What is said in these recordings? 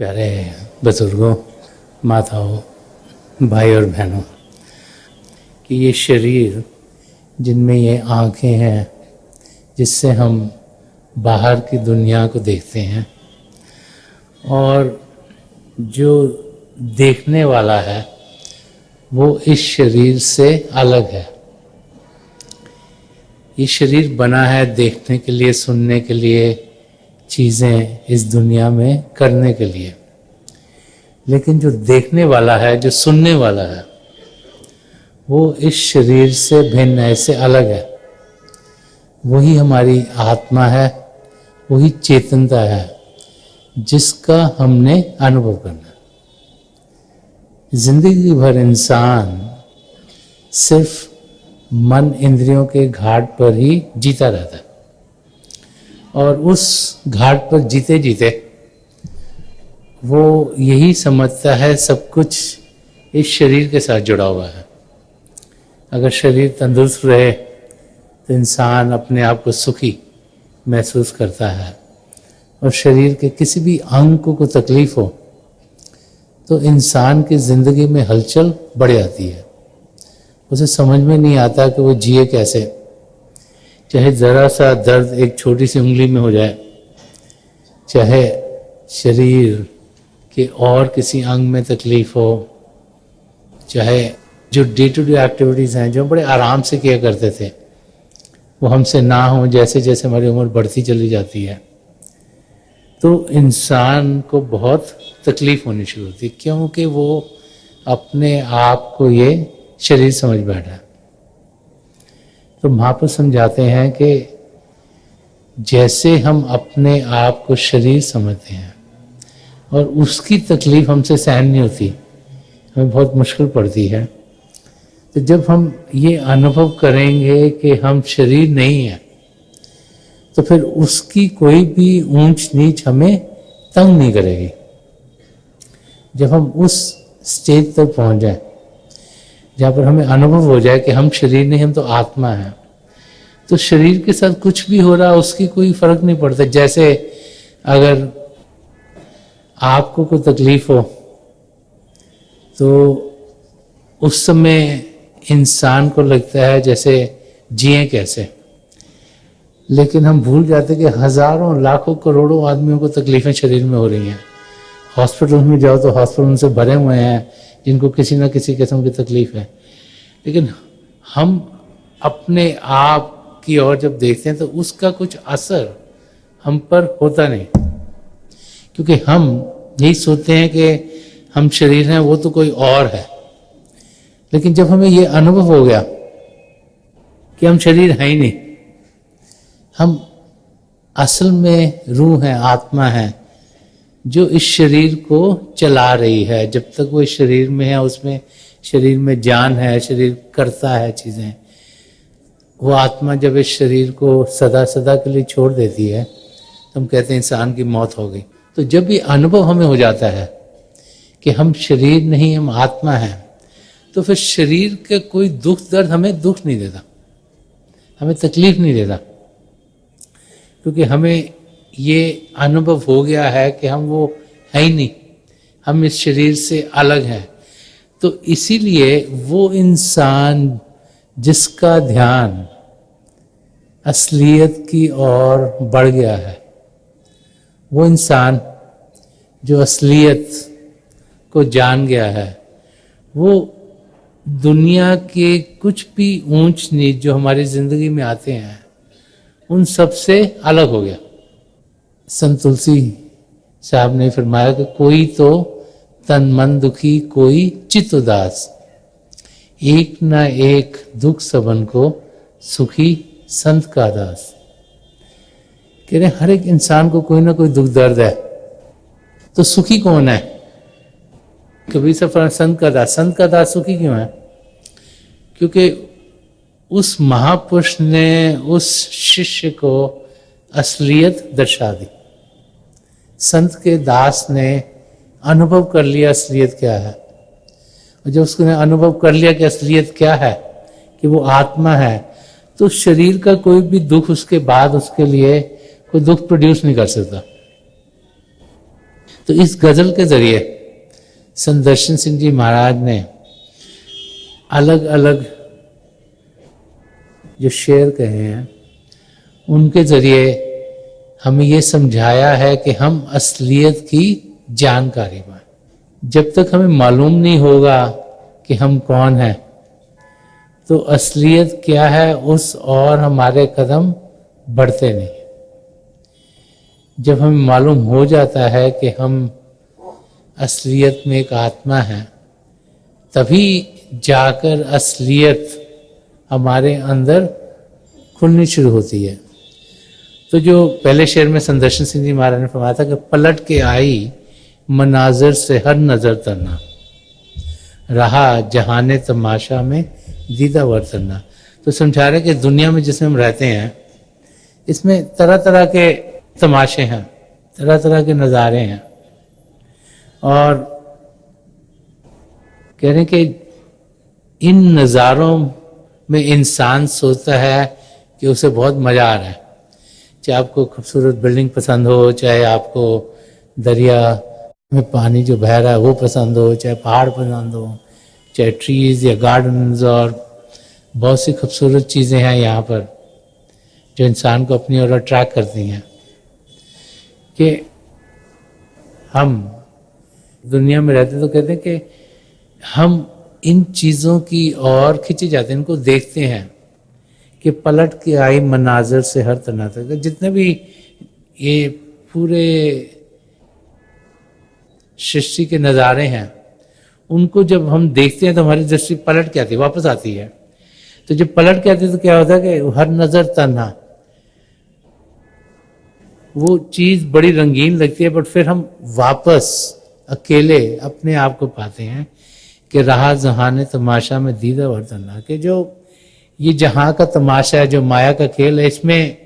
प्यारे बुजुर्गों, माताओं, भाई और बहनों, कि ये शरीर जिनमें ये आँखें हैं जिससे हम बाहर की दुनिया को देखते हैं, और जो देखने वाला है वो इस शरीर से अलग है। ये शरीर बना है देखने के लिए, सुनने के लिए, चीज़ें इस दुनिया में करने के लिए, लेकिन जो देखने वाला है, जो सुनने वाला है, वो इस शरीर से भिन्न है, इससे अलग है। वही हमारी आत्मा है, वही चेतनता है जिसका हमने अनुभव करना है। जिंदगी भर इंसान सिर्फ मन इंद्रियों के घाट पर ही जीता रहता है, और उस घाट पर जीते जीते वो यही समझता है सब कुछ इस शरीर के साथ जुड़ा हुआ है। अगर शरीर तंदुरुस्त रहे तो इंसान अपने आप को सुखी महसूस करता है, और शरीर के किसी भी अंग को तकलीफ हो तो इंसान की ज़िंदगी में हलचल बढ़ जाती है। उसे समझ में नहीं आता कि वो जिए कैसे। चाहे ज़रा सा दर्द एक छोटी सी उंगली में हो जाए, चाहे शरीर के और किसी अंग में तकलीफ हो, चाहे जो डे टू डे एक्टिविटीज़ हैं जो बड़े आराम से किया करते थे वो हमसे ना हो, जैसे जैसे हमारी उम्र बढ़ती चली जाती है तो इंसान को बहुत तकलीफ होनी शुरू होती है, क्योंकि वो अपने आप को ये शरीर समझ बैठा है। तो महापुरुष समझाते हैं कि जैसे हम अपने आप को शरीर समझते हैं और उसकी तकलीफ हमसे सहन नहीं होती, हमें बहुत मुश्किल पड़ती है, तो जब हम ये अनुभव करेंगे कि हम शरीर नहीं है तो फिर उसकी कोई भी ऊंच नीच हमें तंग नहीं करेगी। जब हम उस स्टेज तक पहुंच जाए जहाँ पर हमें अनुभव हो जाए कि हम शरीर नहीं, हम तो आत्मा हैं, तो शरीर के साथ कुछ भी हो रहा उसकी कोई फर्क नहीं पड़ता। जैसे अगर आपको कोई तकलीफ हो तो उस समय इंसान को लगता है जैसे जिए कैसे, लेकिन हम भूल जाते कि हजारों लाखों करोड़ों आदमियों को तकलीफें शरीर में हो रही हैं। हॉस्पिटल में जाओ तो हॉस्पिटल से भरे हुए हैं जिनको किसी न किसी किस्म की तकलीफ है, लेकिन हम अपने आप की ओर जब देखते हैं तो उसका कुछ असर हम पर होता नहीं, क्योंकि हम यही सोचते हैं कि हम शरीर हैं, वो तो कोई और है। लेकिन जब हमें ये अनुभव हो गया कि हम शरीर हैं ही नहीं, हम असल में रूह हैं, आत्मा है जो इस शरीर को चला रही है। जब तक वो इस शरीर में है, उसमें शरीर में जान है, शरीर करता है चीज़ें। वो आत्मा जब इस शरीर को सदा सदा के लिए छोड़ देती है तो हम कहते हैं इंसान की मौत हो गई। तो जब ये अनुभव हमें हो जाता है कि हम शरीर नहीं, हम आत्मा हैं, तो फिर शरीर के कोई दुख दर्द हमें दुख नहीं देता, हमें तकलीफ नहीं देता, क्योंकि हमें ये अनुभव हो गया है कि हम वो है ही नहीं, हम इस शरीर से अलग हैं। तो इसीलिए वो इंसान जिसका ध्यान असलियत की ओर बढ़ गया है, वो इंसान जो असलियत को जान गया है, वो दुनिया के कुछ भी ऊंच नीच जो हमारी जिंदगी में आते हैं उन सब से अलग हो गया। संत तुलसी साहब ने फरमाया कि कोई तो तन मन दुखी, कोई चित्त उदास, एक न एक दुख सबन को, सुखी संत का दास। कह रहे हर एक इंसान को कोई ना कोई दुख दर्द है, तो सुखी कौन है? कभी सफर संत का दास। संत का दास सुखी क्यों है? क्योंकि उस महापुरुष ने उस शिष्य को असलियत दर्शा दी। संत के दास ने अनुभव कर लिया असलियत क्या है, और जब उसने अनुभव कर लिया कि असलियत क्या है, कि वो आत्मा है, तो शरीर का कोई भी दुख उसके बाद उसके लिए कोई दुख प्रोड्यूस नहीं कर सकता। तो इस गजल के जरिए संत दर्शन सिंह जी महाराज ने अलग अलग जो शेर कहे हैं उनके जरिए हमें ये समझाया है कि हम असलियत की जानकारी पाएं। जब तक हमें मालूम नहीं होगा कि हम कौन हैं, तो असलियत क्या है उस और हमारे कदम बढ़ते नहीं। जब हमें मालूम हो जाता है कि हम असलियत में एक आत्मा है, तभी जाकर असलियत हमारे अंदर खुलनी शुरू होती है। तो जो पहले शेर में संत दर्शन सिंह जी महाराज ने फरमाया था कि पलट के आई मनाजिर से हर नजर तरना, रहा जहाने तमाशा में दीदा वर्तना। तो समझा रहे कि दुनिया में जिसमें हम रहते हैं इसमें तरह तरह के तमाशे हैं, तरह तरह के नज़ारे हैं, और कह रहे हैं कि इन नज़ारों में इंसान सोचता है कि उसे बहुत मज़ा आ रहा है। चाहे आपको खूबसूरत बिल्डिंग पसंद हो, चाहे आपको दरिया में पानी जो बह रहा है वो पसंद हो, चाहे पहाड़ पसंद हो, चाहे ट्रीज़ या गार्डन्स, और बहुत सी खूबसूरत चीज़ें हैं यहाँ पर जो इंसान को अपनी ओर अट्रैक्ट करती हैं। कि हम दुनिया में रहते तो कहते हैं कि हम इन चीज़ों की ओर खिंचे जाते हैं, इनको देखते हैं कि पलट के आई मनाजिर से हर तरह तक। जितने भी ये पूरे सृष्टि के नज़ारे हैं उनको जब हम देखते हैं तो हमारी दृष्टि पलट के आती है, वापस आती है। तो जब पलट के आती है तो क्या होता है कि हर नज़र तन्हा, वो चीज़ बड़ी रंगीन लगती है, बट फिर हम वापस अकेले अपने आप को पाते हैं कि रहा जहाने तमाशा में दीदा वर्तना। कि जो ये जहाँ का तमाशा है, जो माया का खेल है, इसमें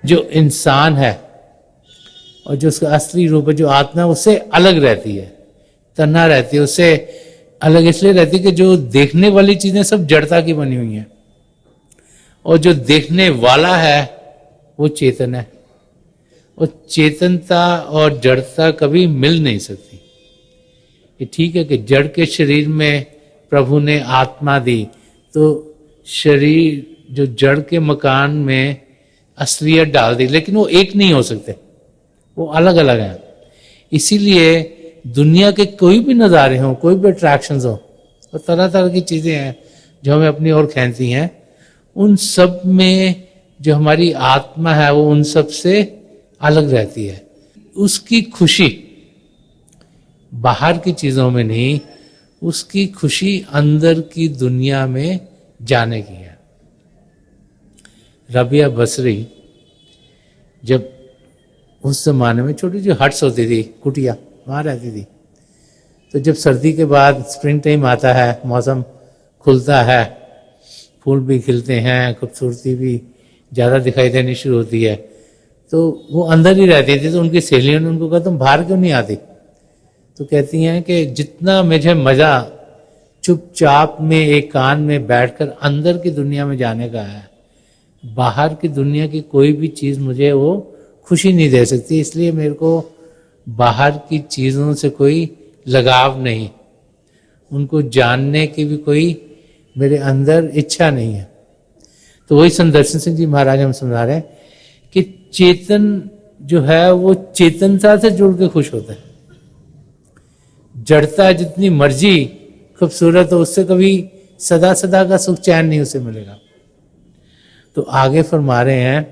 जो इंसान है और जो उसका असली रूप है, जो आत्मा, उससे अलग रहती है, तन्हा रहती है। उससे अलग इसलिए रहती है कि जो देखने वाली चीज़ें सब जड़ता की बनी हुई हैं, और जो देखने वाला है वो चेतन है। और चेतनता और जड़ता कभी मिल नहीं सकती। ये ठीक है कि जड़ के शरीर में प्रभु ने आत्मा दी, तो शरीर जो जड़ के मकान में असलियत डाल दी, लेकिन वो एक नहीं हो सकते, वो अलग अलग हैं। इसीलिए दुनिया के कोई भी नज़ारे हों, कोई भी अट्रैक्शंस हो, और तरह तरह की चीज़ें हैं जो हमें अपनी ओर खींचती हैं, उन सब में जो हमारी आत्मा है वो उन सब से अलग रहती है। उसकी खुशी बाहर की चीज़ों में नहीं, उसकी खुशी अंदर की दुनिया में जाने की है। रबिया बसरी जब उस जमाने में छोटी जो हट्स होती थी, कुटिया, वहाँ रहती थी, तो जब सर्दी के बाद स्प्रिंग टाइम आता है, मौसम खुलता है, फूल भी खिलते हैं, खूबसूरती भी ज़्यादा दिखाई देनी शुरू होती है, तो वो अंदर ही रहती थी। तो उनकी सहेलियों ने उनको कहा तुम बाहर क्यों नहीं आती? तो कहती हैं कि जितना मुझे मज़ा चुपचाप में एकांत में बैठकर अंदर की दुनिया में जाने का है, बाहर की दुनिया की कोई भी चीज़ मुझे वो खुशी नहीं दे सकती। इसलिए मेरे को बाहर की चीज़ों से कोई लगाव नहीं, उनको जानने की भी कोई मेरे अंदर इच्छा नहीं है। तो वही संत दर्शन सिंह जी महाराज हम समझा रहे हैं कि चेतन जो है वो चेतनता से जुड़ के खुश होता है। जड़ता जितनी मर्जी खूबसूरत हो, उससे कभी सदा सदा का सुख चैन नहीं उसे मिलेगा। तो आगे फरमा रहे हैं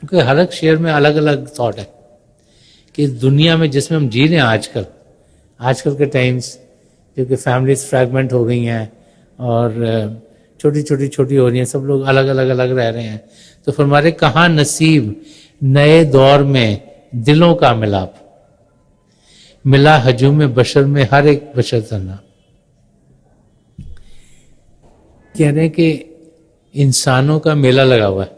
कि हर एक शेर में अलग अलग थॉट है कि दुनिया में जिसमें हम जी रहे हैं आजकल के टाइम्स, जो कि फैमिलीज फ्रैगमेंट हो गई हैं और छोटी हो रही हैं, सब लोग अलग अलग रह रहे हैं। तो फरमा रहे कहाँ नसीब नए दौर में दिलों का मिलाप, मिला हजूम बशर में हर एक बशर तना। कह रहे हैं कि इंसानों का मेला लगा हुआ है,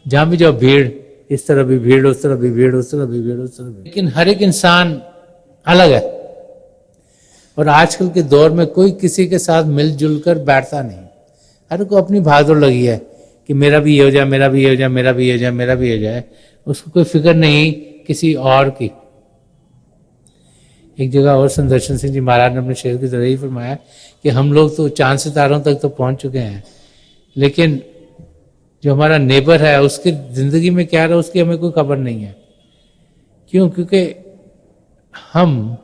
जहां भी जाओ भीड़, इस तरह भी भीड़, उस तरह भी भीड़, उस तरह भी भीड़, उस तरह भी, लेकिन हर एक इंसान अलग है। और आजकल के दौर में कोई किसी के साथ मिलजुल कर बैठता नहीं, हर को अपनी भागदौड़ लगी है कि मेरा भी ये हो जाए, मेरा भी ये हो जाए, मेरा भी ये हो जाए, मेरा भी ये हो जाए। उसको कोई फिक्र नहीं किसी और की। एक जगह और संदर्शन सिंह जी महाराज ने अपने शेर की तरह ही फरमाया कि हम लोग तो चांद सितारों तक तो पहुंच चुके हैं, लेकिन जो हमारा नेबर है उसकी जिंदगी में क्या रहा उसकी हमें कोई खबर नहीं है। क्यों? क्योंकि हम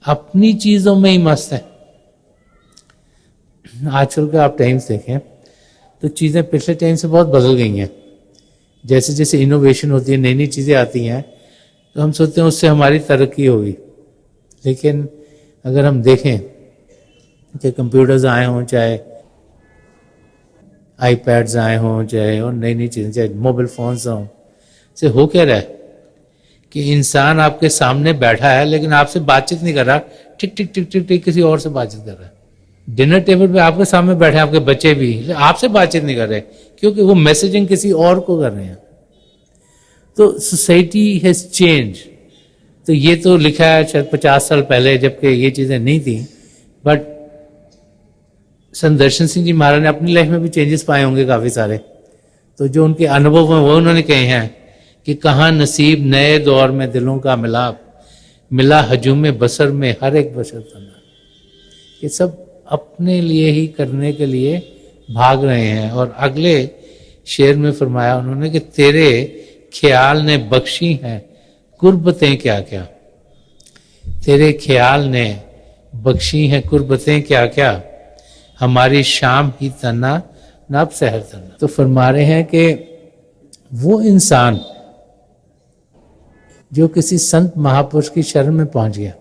अपनी चीजों में ही मस्त हैं। आजकल का आप टाइम्स देखें तो चीजें पिछले टाइम से बहुत बदल गई हैं। जैसे जैसे इनोवेशन होती है, नई नई चीजें आती हैं, तो हम सोचते हैं उससे हमारी तरक्की होगी। लेकिन अगर हम देखें कि कंप्यूटर्स आए हों, चाहे आईपैड्स आए हों, चाहे और नई नई चीज़ें, चाहे मोबाइल फोन्स हों, से हो क्या रहा है कि इंसान आपके सामने बैठा है लेकिन आपसे बातचीत नहीं कर रहा, टिक टिक टिक टिक टिक किसी और से बातचीत कर रहा है। डिनर टेबल पे आपके सामने बैठे हैं आपके बच्चे भी, आपसे बातचीत नहीं कर रहे क्योंकि वो मैसेजिंग किसी और को कर रहे हैं। तो सोसाइटी हैज चेंज। तो ये तो लिखा है शायद 50 साल पहले, जबकि ये चीज़ें नहीं थी, बट संदर्शन सिंह जी महाराज ने अपनी लाइफ में भी चेंजेस पाए होंगे काफ़ी सारे। तो जो उनके अनुभव हैं वो उन्होंने कहे हैं कि कहाँ नसीब नए दौर में दिलों का मिलाप, मिला हजूम बसर में हर एक बशर तना। ये सब अपने लिए ही करने के लिए भाग रहे हैं। और अगले शेर में फरमाया उन्होंने कि तेरे ख्याल ने बख्शी हैं कुर्बतें क्या क्या, तेरे ख्याल ने बख्शी हैं कुर्बतें क्या क्या, हमारी शाम ही तना नब सहर तना। तो फरमा रहे हैं कि वो इंसान जो किसी संत महापुरुष की शरण में पहुंच गया,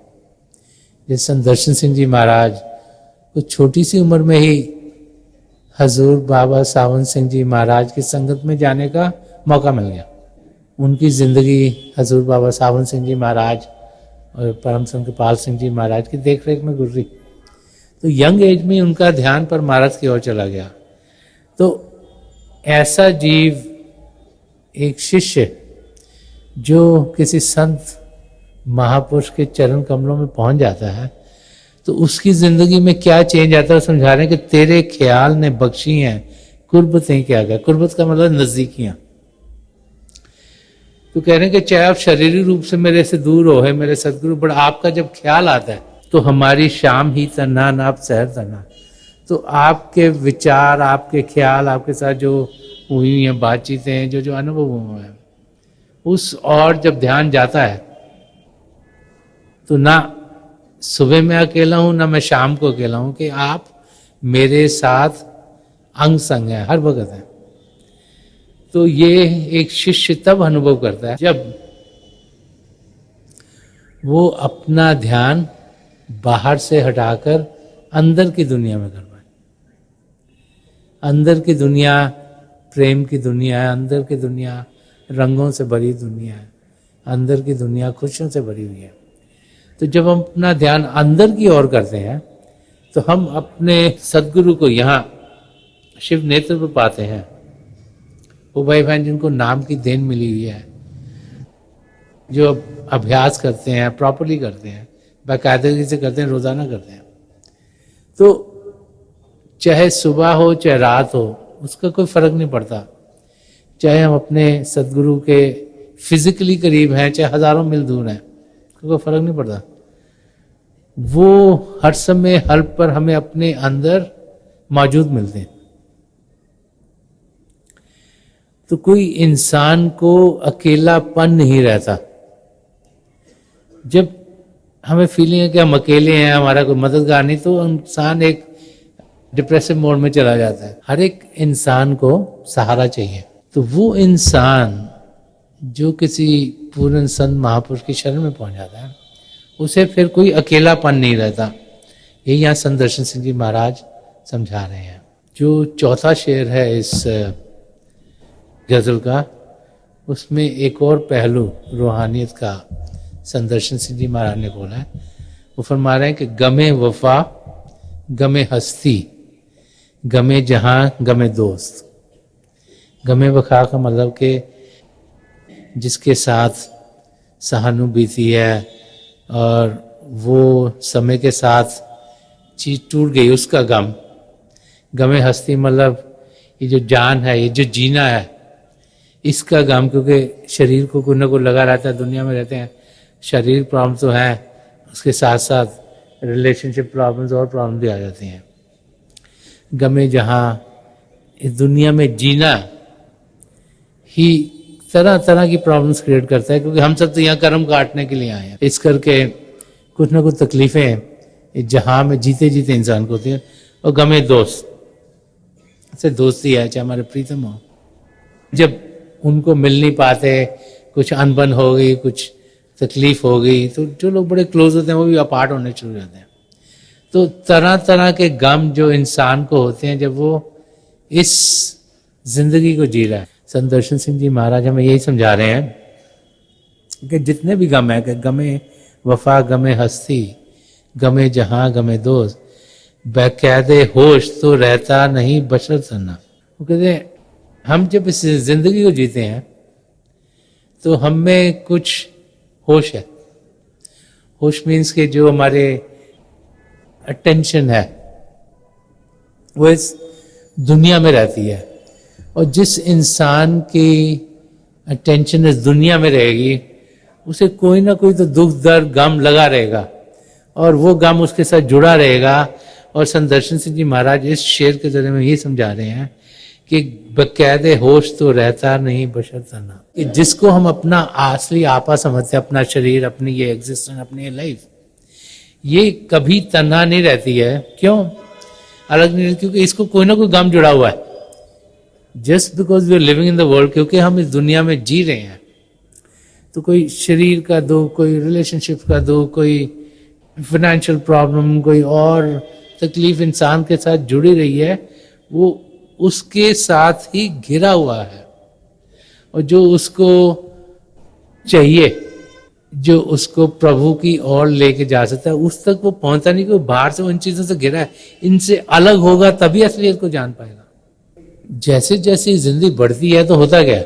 जैसे संदर्शन सिंह जी महाराज को छोटी सी उम्र में ही हजूर बाबा सावन सिंह जी महाराज की संगत में जाने का मौका मिल गया। उनकी ज़िंदगी हजूर बाबा सावन सिंह जी महाराज और परम संत कृपाल सिंह जी महाराज की देख रेख में गुजरी। तो यंग एज में उनका ध्यान परमारथ की ओर चला गया। तो ऐसा जीव, एक शिष्य जो किसी संत महापुरुष के चरण कमलों में पहुंच जाता है, तो उसकी जिंदगी में क्या चेंज आता है समझा रहे हैं कि तेरे ख्याल ने बख्शी हैं कुर्बतें क्या क्या। कुर्बत का मतलब नजदीकियां। तो कह रहे हैं कि चाहे आप शारीरिक रूप से मेरे से दूर हो है मेरे सदगुरु, बट आपका जब ख्याल आता है तो हमारी शाम ही तना नाप सहर तना। तो आपके विचार, आपके ख्याल, आपके साथ जो हुई हैं बातचीतें, जो जो अनुभव हुए हैं, उस और जब ध्यान जाता है तो ना सुबह में अकेला हूं ना मैं शाम को अकेला हूं, कि आप मेरे साथ अंग संग हैं, हर वक्त हैं। तो ये एक शिष्य तब अनुभव करता है जब वो अपना ध्यान बाहर से हटाकर अंदर की दुनिया में कर पाए। अंदर की दुनिया प्रेम की दुनिया है, अंदर की दुनिया रंगों से भरी दुनिया है, अंदर की दुनिया खुशियों से भरी हुई है। तो जब हम अपना ध्यान अंदर की ओर करते हैं तो हम अपने सदगुरु को यहाँ शिव नेत्र पर पाते हैं। वो भाई बहन जिनको नाम की देन मिली हुई है, जो अभ्यास करते हैं, प्रॉपरली करते हैं, बाकायदगी से करते हैं, रोजाना करते हैं, तो चाहे सुबह हो चाहे रात हो उसका कोई फर्क नहीं पड़ता। चाहे हम अपने सदगुरु के फिजिकली करीब हैं चाहे हजारों मील दूर हैं, कोई फर्क नहीं पड़ता। वो हर समय हर पर हमें अपने अंदर मौजूद मिलते हैं। तो कोई इंसान को अकेलापन नहीं रहता। जब हमें फीलिंग है कि हम अकेले हैं, हमारा कोई मददगार नहीं, तो इंसान एक डिप्रेसिव मोड में चला जाता है। हर एक इंसान को सहारा चाहिए। तो वो इंसान जो किसी पूर्ण संत महापुरुष की शरण में पहुंच जाता है, उसे फिर कोई अकेलापन नहीं रहता। यही यहाँ संदर्शन सिंह जी महाराज समझा रहे हैं। जो चौथा शेर है इस गजल का, उसमें एक और पहलू रूहानियत का संदर्शन सिंह जी महाराज ने बोला है। वो फरमा रहे हैं कि गमे वफा गमे हस्ती गमे जहां गमे दोस्त। गमे वफा का मतलब कि जिसके साथ सहानुभूति है और वो समय के साथ चीज टूट गई उसका गम। गमे हस्ती मतलब ये जो जान है, ये जो जीना है, इसका गम, क्योंकि शरीर को कोई ना कोई लगा रहता है, दुनिया में रहते हैं, शरीर प्रॉब्लम तो है, उसके साथ साथ रिलेशनशिप प्रॉब्लम्स और प्रॉब्लम भी आ जाती हैं। गमे जहाँ इस दुनिया में जीना ही तरह तरह की प्रॉब्लम्स क्रिएट करता है, क्योंकि हम सब तो यहाँ कर्म काटने के लिए आए हैं। इस करके कुछ ना कुछ तकलीफें जहाँ में जीते जीते इंसान को होती है। और गमे दोस्त से दोस्ती है, चाहे हमारे प्रीतम हो, जब उनको मिल नहीं पाते, कुछ अनबन हो गई, कुछ तकलीफ हो गई, तो जो लोग बड़े क्लोज होते हैं वो भी अपार्ट होने शुरू हो जाते हैं। तो तरह तरह के गम जो इंसान को होते हैं जब वो इस जिंदगी को जी रहा है। संत दर्शन सिंह जी महाराज हमें यही समझा रहे हैं कि जितने भी गम है, कि गमे वफा, गमे हस्ती, गमे जहां, गमे दोस्त, बेकायदे होश तो रहता नहीं बशर सन्ना। वो कहते हैं हम जब इस जिंदगी को जीते हैं तो हम में कुछ होश है। होश मीन्स के जो हमारे अटेंशन है वो इस दुनिया में रहती है, और जिस इंसान की अटेंशन इस दुनिया में रहेगी उसे कोई ना कोई तो दुख दर्द गम लगा रहेगा, और वो गम उसके साथ जुड़ा रहेगा। और संत दर्शन सिंह जी महाराज इस शेर के जरिए में ये समझा रहे हैं कि बकायदे होश तो रहता नहीं बशर तना, कि जिसको हम अपना असली आपा समझते हैं, अपना शरीर, अपनी ये एग्जिस्टेंस, अपनी ये लाइफ, ये कभी तन्हा नहीं रहती है। क्यों अलग नहीं रहती? क्योंकि इसको कोई ना कोई गम जुड़ा हुआ है। Just because we are living in the world, क्योंकि हम इस दुनिया में जी रहे हैं, तो कोई शरीर का दुख, कोई रिलेशनशिप का दुख, कोई फाइनेंशियल प्रॉब्लम, कोई और तकलीफ इंसान के साथ जुड़ी रही है, वो उसके साथ ही घिरा हुआ है। और जो उसको चाहिए, जो उसको प्रभु की ओर लेके जा सकता है, उस तक वो पहुंचता नहीं, क्योंकि बाहर से वो इन चीजों से घिरा है। इनसे अलग होगा तभी असलियत को जान पाएगा। जैसे जैसे जिंदगी बढ़ती है तो होता क्या है,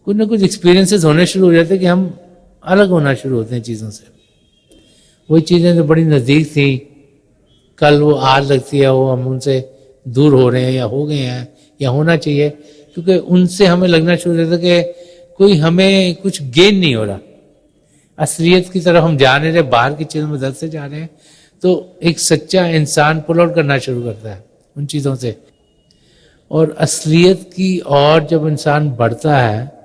कुछ ना कुछ एक्सपीरियंसेस होने शुरू हो जाते हैं कि हम अलग होना शुरू होते हैं चीज़ों से। वही चीज़ें जो बड़ी नज़दीक थी, कल वो आज लगती है वो हम उनसे दूर हो रहे हैं या हो गए हैं या होना चाहिए, क्योंकि उनसे हमें लगना शुरू हो जाता है कि कोई हमें कुछ गेन नहीं हो रहा। असलियत की तरफ हम जा नहीं रहे, बाहर की चीज़ों में दर्द से जा रहे हैं। तो एक सच्चा इंसान पुल आउट करना शुरू करता है उन चीज़ों से, और असलियत की ओर जब इंसान बढ़ता है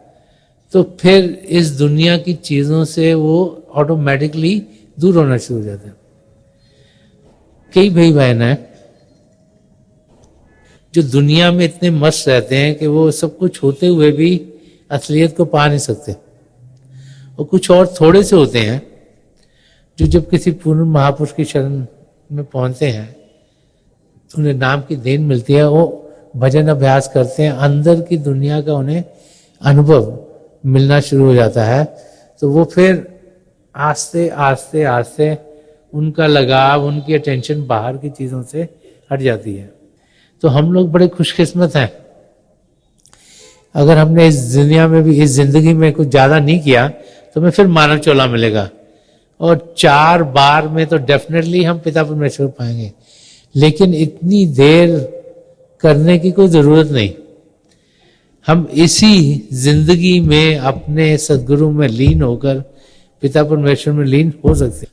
तो फिर इस दुनिया की चीज़ों से वो ऑटोमेटिकली दूर होना शुरू हो जाता है। कई भाई बहन हैं जो दुनिया में इतने मस्त रहते हैं कि वो सब कुछ होते हुए भी असलियत को पा नहीं सकते, और कुछ और थोड़े से होते हैं जो जब किसी पूर्ण महापुरुष की शरण में पहुंचते हैं तो उन्हें नाम की देन मिलती है, वो भजन अभ्यास करते हैं, अंदर की दुनिया का उन्हें अनुभव मिलना शुरू हो जाता है। तो वो फिर आस्ते आस्ते आस्ते उनका लगाव, उनकी अटेंशन बाहर की चीज़ों से हट जाती है। तो हम लोग बड़े खुशकिस्मत हैं अगर हमने इस दुनिया में भी, इस जिंदगी में कुछ ज़्यादा नहीं किया तो हमें फिर मानव चोला मिलेगा, और 4 बार में तो डेफिनेटली हम पिता परमेश्वर पाएंगे। लेकिन इतनी देर करने की कोई ज़रूरत नहीं। हम इसी जिंदगी में अपने सदगुरु में लीन होकर पिता परमेश्वर में लीन हो सकते हैं।